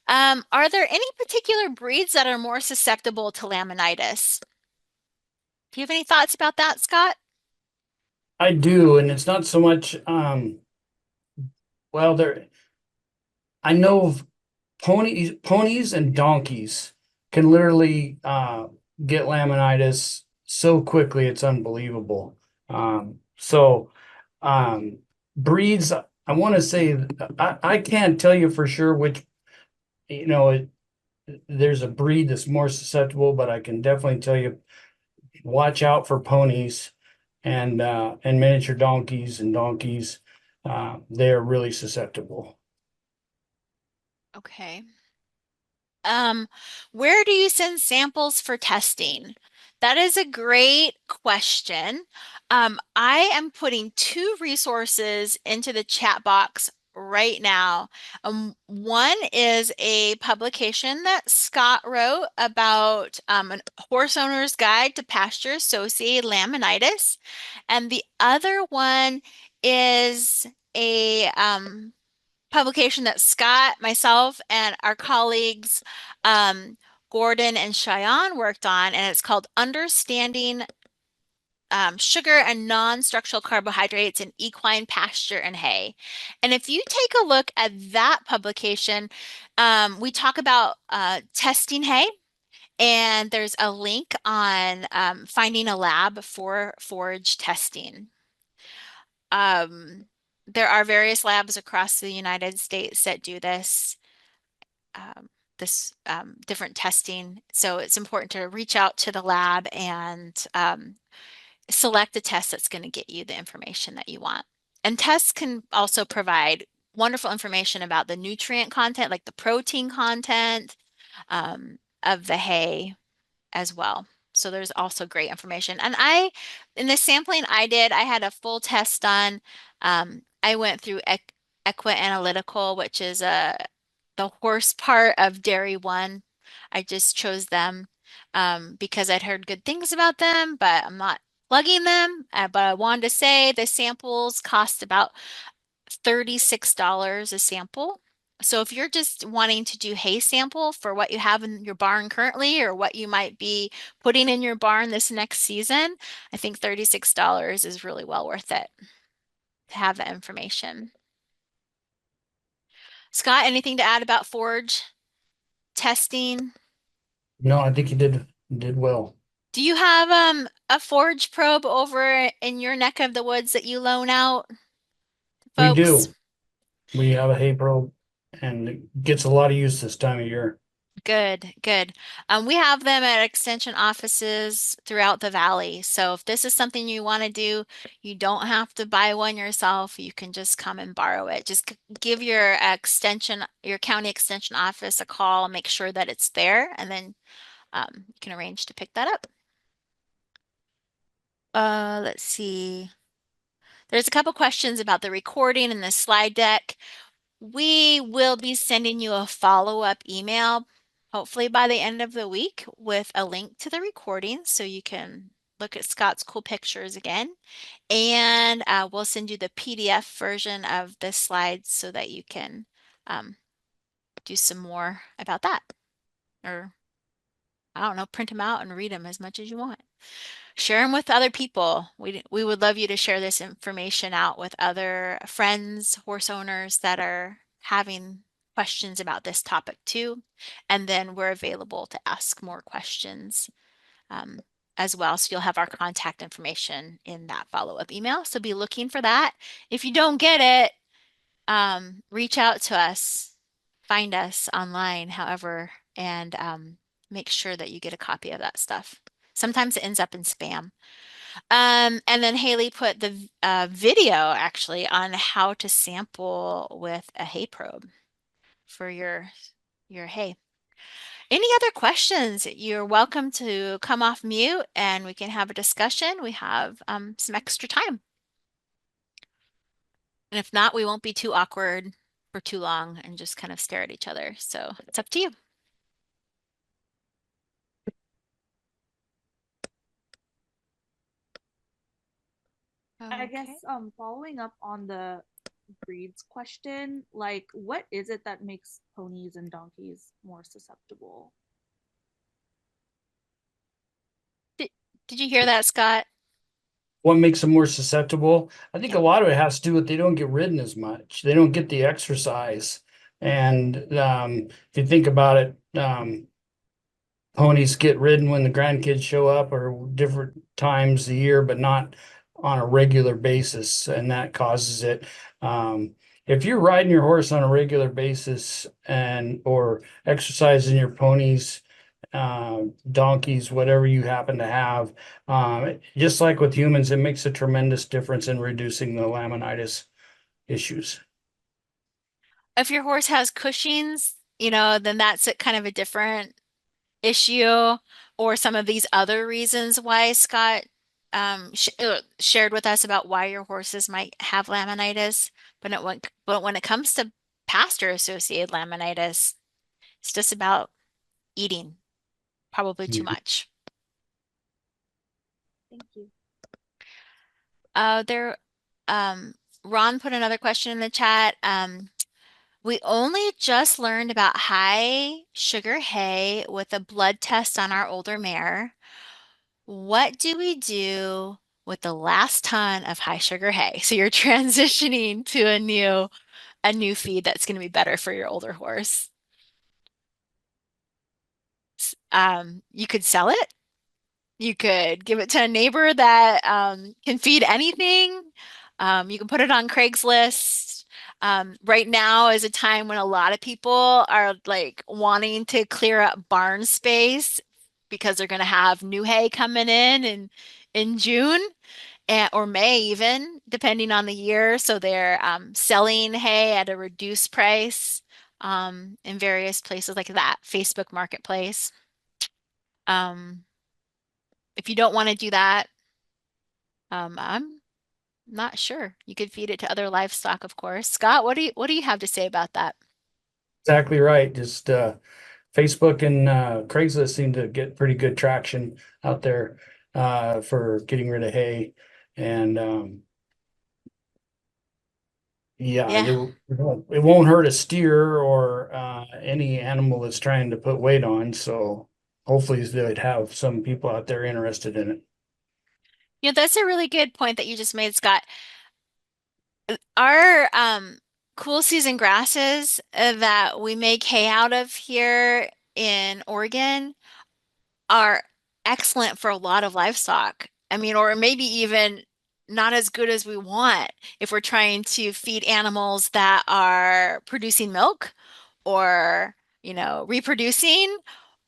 Are there any particular breeds that are more susceptible to laminitis? Do you have any thoughts about that, Scott? I do, and it's not so much well I know of ponies and donkeys can literally get laminitis so quickly it's unbelievable. So breeds, I want to say I can't tell you for sure which, you know, there's a breed that's more susceptible, but I can definitely tell you watch out for ponies and miniature donkeys and donkeys. They are really susceptible. Okay. Um, where do you send samples for testing? That is a great question. I am putting two resources into the chat box right now. One is a publication that Scott wrote about a horse owner's guide to pasture-associated laminitis, and the other one is a publication that Scott, myself, and our colleagues, Gordon and Cheyenne, worked on, and it's called Understanding Sugar and Non-Structural Carbohydrates in Equine Pasture and Hay. And if you take a look at that publication, we talk about testing hay. And there's a link on finding a lab for forage testing. There are various labs across the United States that do um, this different testing. So it's important to reach out to the lab and select a test that's going to get you the information that you want. And tests can also provide wonderful information about the nutrient content, like the protein content of the hay as well. So there's also great information. And in the sampling I did, I had a full test done. I went through Equa Analytical, which is the horse part of Dairy One. I just chose them because I'd heard good things about them, but I'm not plugging them. But I wanted to say the samples cost about $36 a sample. So if you're just wanting to do hay sample for what you have in your barn currently or what you might be putting in your barn this next season, I think $36 is really well worth it to have that information. Scott, anything to add about forage testing? No, I think you did well. Do you have a forage probe over in your neck of the woods that you loan out to We folks? do. We have a hay probe and it gets a lot of use this time of year. Good, good. We have them at extension offices throughout the valley. So if this is something you want to do, you don't have to buy one yourself. You can just come and borrow it. Just give your county extension office a call, make sure that it's there, and then you can arrange to pick that up. Let's see. There's a couple questions about the recording and the slide deck. We will be sending you a follow-up email, hopefully by the end of the week, with a link to the recording so you can look at Scott's cool pictures again. And we'll send you the PDF version of the slides so that you can do some more about that. Or, I don't know, print them out and read them as much as you want. Share them with other people. We would love you to share this information out with other friends, horse owners that are having questions about this topic too. And then we're available to ask more questions as well. So you'll have our contact information in that follow-up email. So be looking for that. If you don't get it, reach out to us, find us online, however, and make sure that you get a copy of that stuff. Sometimes it ends up in spam. And then Haley put the video actually on how to sample with a hay probe for your hay. Any other questions? You're welcome to come off mute and we can have a discussion. We have some extra time. And if not, we won't be too awkward for too long and just kind of stare at each other. So it's up to you. I guess Okay. following up on the breeds question, like what is it that makes ponies and donkeys more susceptible? Did you hear that, Scott? What makes them more susceptible? I think Yeah. a lot of it has to do with they don't get ridden as much. They don't get the exercise. And if you think about it, ponies get ridden when the grandkids show up or different times a year, but not on a regular basis, and that causes it. If you're riding your horse on a regular basis and or exercising your ponies, donkeys, whatever you happen to have, just like with humans, it makes a tremendous difference in reducing the laminitis issues. If your horse has Cushing's, then that's a kind of a different issue, or some of these other reasons why Scott shared with us about why your horses might have laminitis. But when it comes to pasture-associated laminitis, it's just about eating, probably too Mhm. much. Thank you. There, Ron put another question in the chat. We only just learned about high sugar hay with a blood test on our older mare. What do we do with the last ton of high sugar hay? So you're transitioning to a new feed that's going to be better for your older horse. You could sell it. You could give it to a neighbor that can feed anything. You can put it on Craigslist. Right now is a time when a lot of people are like wanting to clear up barn space because they're going to have new hay coming in June or May even, depending on the year. So they're selling hay at a reduced price in various places like that, Facebook Marketplace. Um, if you don't want to do that, I'm not sure. You could feed it to other livestock, of course. Scott, what do you have to say about that? Exactly right. Just Facebook and Craigslist seem to get pretty good traction out there for getting rid of hay. And yeah, Yeah. it won't hurt a steer or any animal that's trying to put weight on. So hopefully they'd have some people out there interested in it. That's a really good point that you just made, Scott. Our cool season grasses that we make hay out of here in Oregon are excellent for a lot of livestock. I mean, or maybe even not as good as we want if we're trying to feed animals that are producing milk or, reproducing,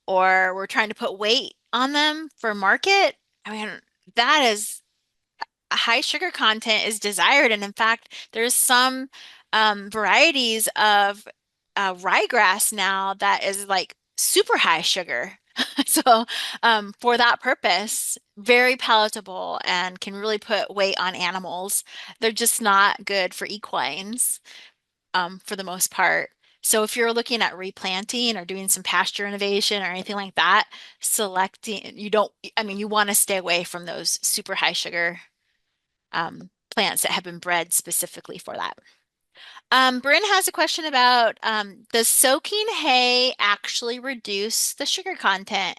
or we're trying to put weight on them for market. I mean, that is high sugar content is desired. And in fact, there's some varieties of ryegrass now that is like super high sugar. So for that purpose, very palatable and can really put weight on animals. They're just not good for equines for the most part. So if you're looking at replanting or doing some pasture innovation or anything like that, you want to stay away from those super high sugar plants that have been bred specifically for that. Bryn has a question about does soaking hay actually reduce the sugar content?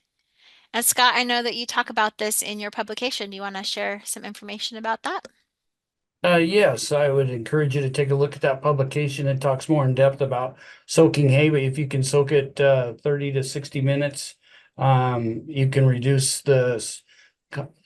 And Scott, I know that you talk about this in your publication. Do you want to share some information about that? Yes, I would encourage you to take a look at that publication. It talks more in depth about soaking hay, but if you can soak it 30 to 60 minutes, you can reduce the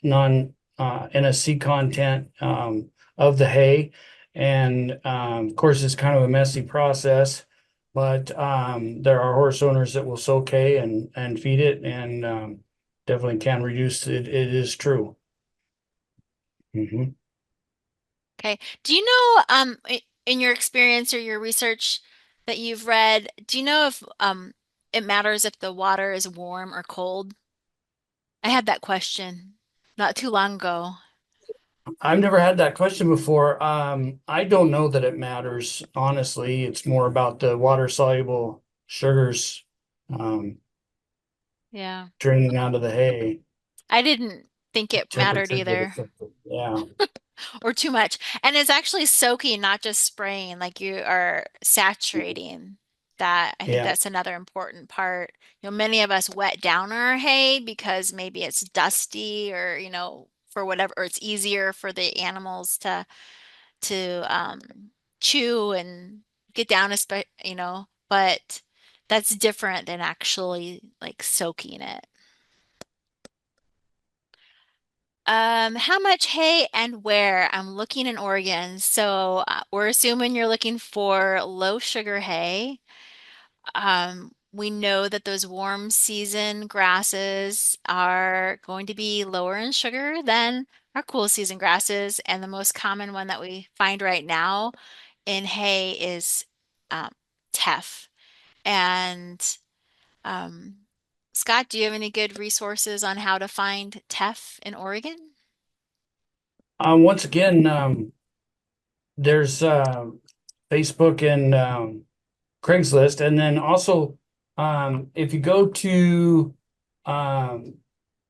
non NSC content of the hay. And of course, it's kind of a messy process, but there are horse owners that will soak hay and feed it, and definitely can reduce it. It is true. Mhm. Okay. Do you know, in your experience or your research that you've read, do you know if it matters if the water is warm or cold? I had that question not too long ago. I've never had that question before. I don't know that it matters, honestly. It's more about the water soluble sugars Yeah. draining out of the hay. I didn't think it mattered Temperature would either, affect it. Yeah, or too much. And it's actually soaking, not just spraying, like you are saturating that. I think yeah, that's another important part. Many of us wet down our hay because maybe it's dusty or, for whatever, or it's easier for the animals to chew and get down, but that's different than actually like soaking it. How much hay and where? I'm looking in Oregon. So we're assuming you're looking for low sugar hay. We know that those warm season grasses are going to be lower in sugar than our cool season grasses. And the most common one that we find right now in hay is um, teff. And Scott, do you have any good resources on how to find teff in Oregon? Once again, there's Facebook and Craigslist, and then also if you go to um,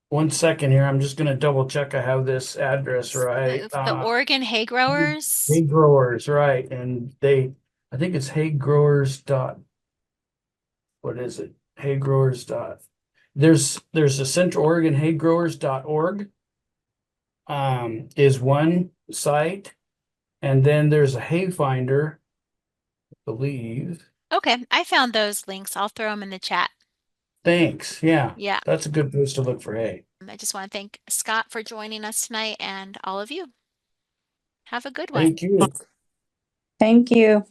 1 second here, I'm just gonna double check I have this address right. The Oregon hay growers. Hay growers, right? And I think it's hay growers dot. What is it? Hay growers dot. There's a Central Oregon hay growers.org is one site, and then there's a hay finder, I believe. Okay, I found those links. I'll throw them in the chat. Thanks. Yeah, Yeah. that's a good place to look for hay. I just want to thank Scott for joining us tonight and all of you. Have a good one. Thank you. Thank you.